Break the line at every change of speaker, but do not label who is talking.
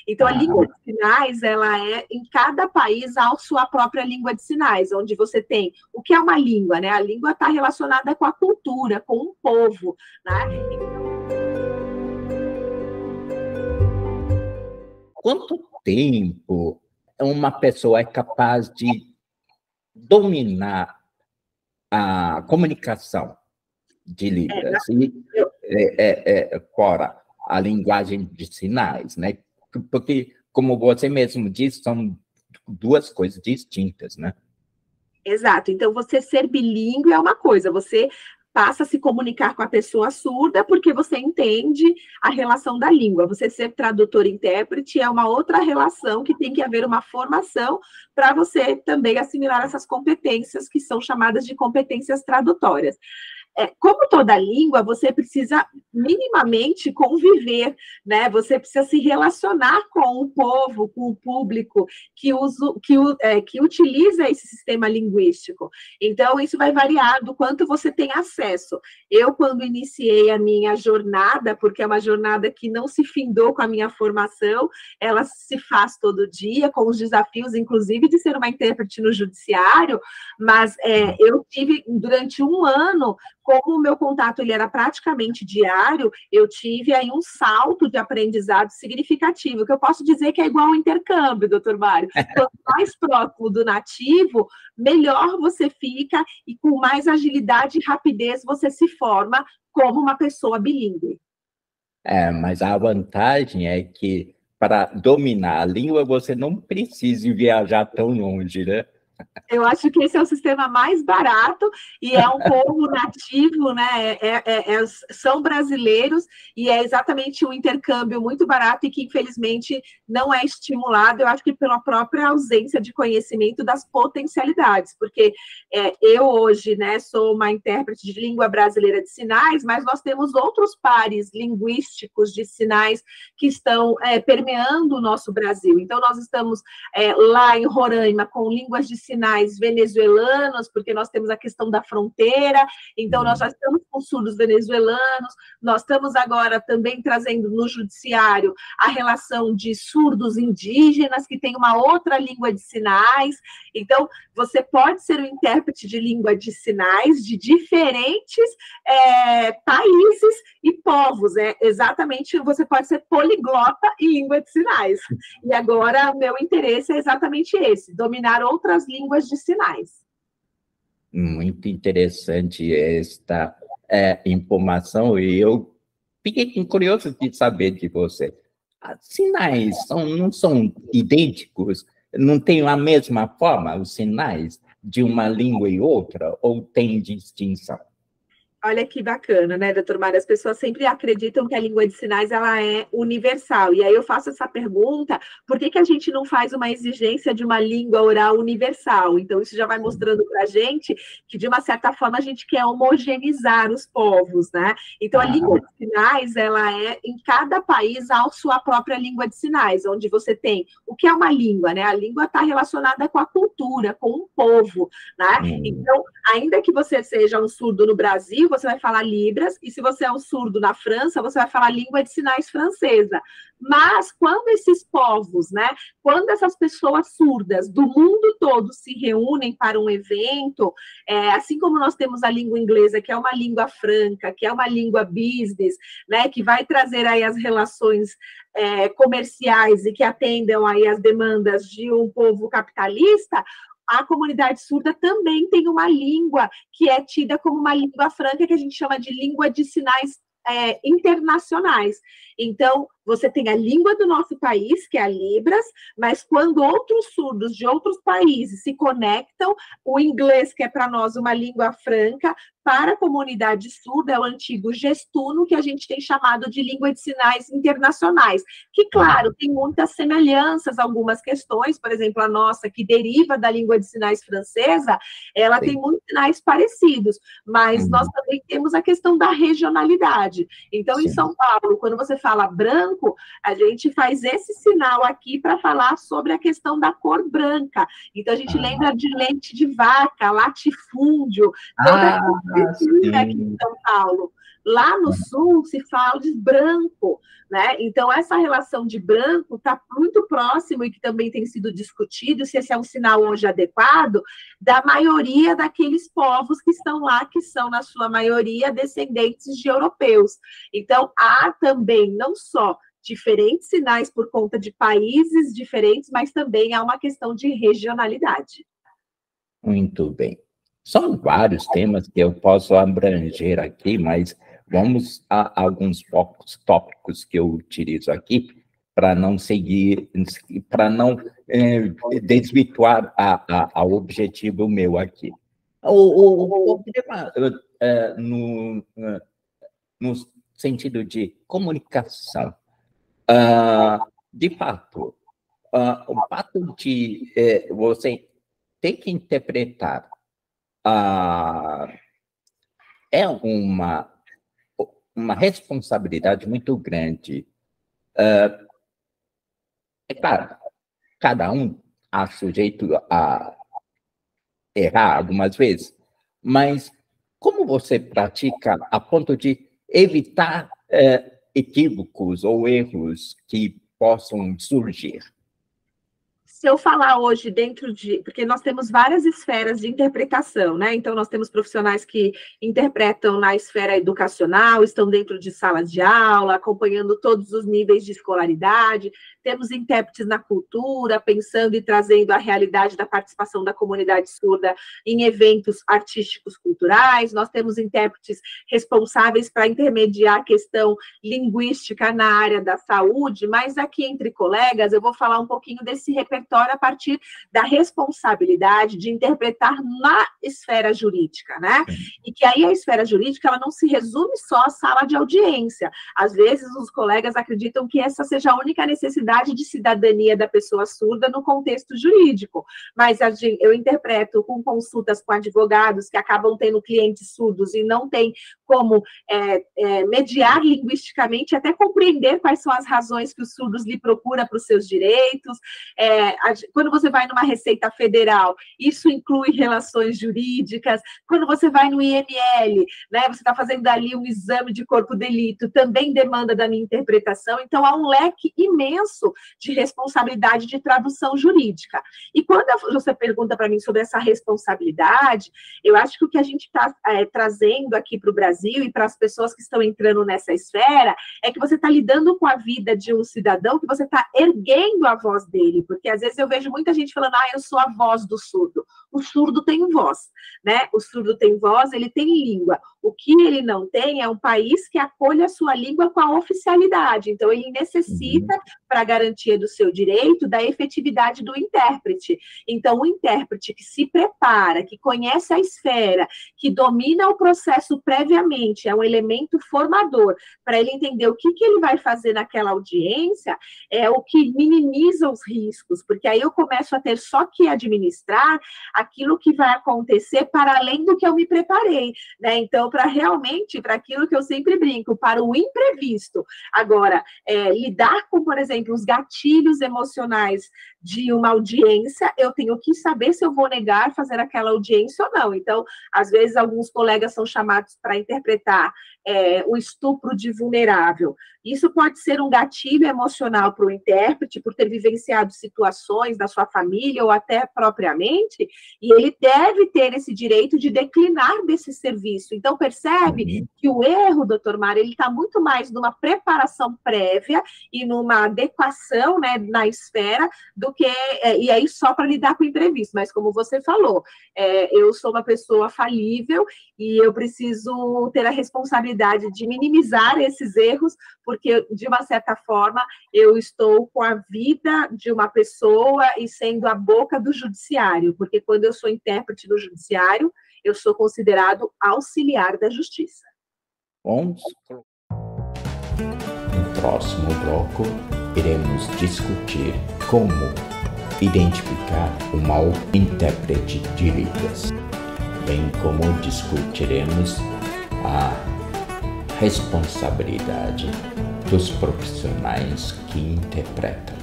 Então, a língua de sinais, ela é, em cada país, há a sua própria língua de sinais, onde você tem o que é uma língua, né? A língua está relacionada com a cultura, com o povo, né?
Quanto tempo uma pessoa é capaz de dominar a comunicação de Libras fora a linguagem de sinais, né? Porque, como você mesmo disse, são duas coisas distintas, né?
Exato. Então, você ser bilíngue é uma coisa, você passa a se comunicar com a pessoa surda porque você entende a relação da língua. Você ser tradutor e intérprete é uma outra relação que tem que haver uma formação para você também assimilar essas competências que são chamadas de competências tradutórias. Como toda língua, você precisa minimamente conviver, né? Você precisa se relacionar com o povo, com o público que utiliza esse sistema linguístico. Então, isso vai variar do quanto você tem acesso. Eu, quando iniciei a minha jornada, porque é uma jornada que não se findou com a minha formação, ela se faz todo dia, com os desafios, inclusive, de ser uma intérprete no judiciário, mas eu tive, durante um ano, como o meu contato ele era praticamente diário, eu tive aí um salto de aprendizado significativo, que eu posso dizer que é igual ao intercâmbio, doutor Mário. Quanto mais próximo do nativo, melhor você fica e com mais agilidade e rapidez você se forma como uma pessoa bilíngue.
Mas a vantagem é que para dominar a língua você não precisa viajar tão longe, né?
Eu acho que esse é o sistema mais barato e é um povo nativo, né? São brasileiros e é exatamente um intercâmbio muito barato e que, infelizmente, não é estimulado, eu acho que pela própria ausência de conhecimento das potencialidades, porque eu hoje, né, sou uma intérprete de língua brasileira de sinais, mas nós temos outros pares linguísticos de sinais que estão permeando o nosso Brasil. Então, nós estamos lá em Roraima com línguas de sinais venezuelanos, porque nós temos a questão da fronteira, então nós já estamos com surdos venezuelanos, nós estamos agora também trazendo no judiciário a relação de surdos indígenas, que tem uma outra língua de sinais, então você pode ser um intérprete de língua de sinais de diferentes países e povos, exatamente, você pode ser poliglota em língua de sinais, e agora meu interesse é exatamente esse, dominar outras línguas de sinais.
Muito interessante esta informação, e eu fiquei curioso de saber de você. Sinais não são idênticos? Não tem a mesma forma, os sinais de uma língua e outra, ou tem distinção?
Olha que bacana, né, doutor Mário? As pessoas sempre acreditam que a língua de sinais ela é universal. E aí eu faço essa pergunta, por que a gente não faz uma exigência de uma língua oral universal? Então, isso já vai mostrando para a gente que, de uma certa forma, a gente quer homogeneizar os povos, né? Então, a língua de sinais, ela é, em cada país, há a sua própria língua de sinais, onde você tem o que é uma língua, né? A língua está relacionada com a cultura, com o povo, né? Então, ainda que você seja um surdo no Brasil, você vai falar Libras, e se você é um surdo na França, você vai falar língua de sinais francesa. Mas, quando esses povos, né, quando essas pessoas surdas do mundo todo se reúnem para um evento, assim como nós temos a língua inglesa, que é uma língua franca, que é uma língua business, né, que vai trazer aí as relações comerciais e que atendam aí as demandas de um povo capitalista, a comunidade surda também tem uma língua que é tida como uma língua franca, que a gente chama de língua de sinais internacionais. Então, você tem a língua do nosso país, que é a Libras, mas quando outros surdos de outros países se conectam, o inglês, que é para nós uma língua franca, para a comunidade surda é o antigo gestuno, que a gente tem chamado de língua de sinais internacionais, que, claro, tem muitas semelhanças, algumas questões, por exemplo, a nossa, que deriva da língua de sinais francesa, ela tem muitos sinais parecidos, mas nós também temos a questão da regionalidade. Então, em São Paulo, quando você fala branco, a gente faz esse sinal aqui para falar sobre a questão da cor branca. Então, a gente lembra de leite de vaca, latifúndio, toda essa aqui em São Paulo. Lá no Sul se fala de branco, né? Então, essa relação de branco está muito próximo e que também tem sido discutido, se esse é um sinal hoje adequado, da maioria daqueles povos que estão lá, que são, na sua maioria, descendentes de europeus. Então, há também, não só diferentes sinais por conta de países diferentes, mas também há uma questão de regionalidade.
Muito bem. São vários temas que eu posso abranger aqui, mas vamos a alguns tópicos que eu utilizo aqui para não seguir, para não desvirtuar ao objetivo meu aqui. O problema no sentido de comunicação, de fato, o fato de você ter que interpretar é uma responsabilidade muito grande. É claro, cada um é sujeito a errar algumas vezes, mas como você pratica a ponto de evitar equívocos ou erros que possam surgir?
Se eu falar hoje dentro de... Porque nós temos várias esferas de interpretação, né? Então, nós temos profissionais que interpretam na esfera educacional, estão dentro de salas de aula, acompanhando todos os níveis de escolaridade. Temos intérpretes na cultura, pensando e trazendo a realidade da participação da comunidade surda em eventos artísticos culturais. Nós temos intérpretes responsáveis para intermediar a questão linguística na área da saúde, mas aqui entre colegas eu vou falar um pouquinho desse repertório a partir da responsabilidade de interpretar na esfera jurídica, né? E que aí a esfera jurídica, ela não se resume só à sala de audiência. Às vezes, os colegas acreditam que essa seja a única necessidade de cidadania da pessoa surda no contexto jurídico, mas eu interpreto com consultas com advogados que acabam tendo clientes surdos e não tem como mediar linguisticamente, até compreender quais são as razões que os surdos lhe procuram para os seus direitos. Quando você vai numa Receita Federal, isso inclui relações jurídicas. Quando você vai no IML, né, você está fazendo ali um exame de corpo de delito, também demanda da minha interpretação. Então, há um leque imenso de responsabilidade de tradução jurídica. E quando você pergunta para mim sobre essa responsabilidade, eu acho que o que a gente está trazendo aqui para o Brasil e para as pessoas que estão entrando nessa esfera é que você está lidando com a vida de um cidadão, que você está erguendo a voz dele, porque às vezes eu vejo muita gente falando, eu sou a voz do surdo. O surdo tem voz, né? O surdo tem voz, ele tem língua. O que ele não tem é um país que acolha a sua língua com a oficialidade. Então, ele necessita, para a garantia do seu direito, da efetividade do intérprete. Então, o intérprete que se prepara, que conhece a esfera, que domina o processo previamente, é um elemento formador, para ele entender o que ele vai fazer naquela audiência, é o que minimiza os riscos, porque aí eu começo a ter só que administrar aquilo que vai acontecer para além do que eu me preparei, né? Então, para realmente, para aquilo que eu sempre brinco, para o imprevisto. Agora, lidar com, por exemplo, os gatilhos emocionais de uma audiência, eu tenho que saber se eu vou negar fazer aquela audiência ou não. Então, às vezes, alguns colegas são chamados para interpretar o estupro de vulnerável. Isso pode ser um gatilho emocional para o intérprete, por ter vivenciado situações da sua família ou até propriamente, e ele deve ter esse direito de declinar desse serviço. Então, percebe que o erro, doutor Mário, ele está muito mais numa preparação prévia e numa adequação, né, na esfera, do que, e aí só para lidar com o imprevisto. Mas, como você falou, eu sou uma pessoa falível e eu preciso ter a responsabilidade de minimizar esses erros, porque, de uma certa forma, eu estou com a vida de uma pessoa e sendo a boca do judiciário, porque quando eu sou intérprete do judiciário, eu sou considerado auxiliar da justiça.
No próximo bloco, iremos discutir como identificar um mau intérprete de Libras, bem como discutiremos a responsabilidade dos profissionais que interpretam.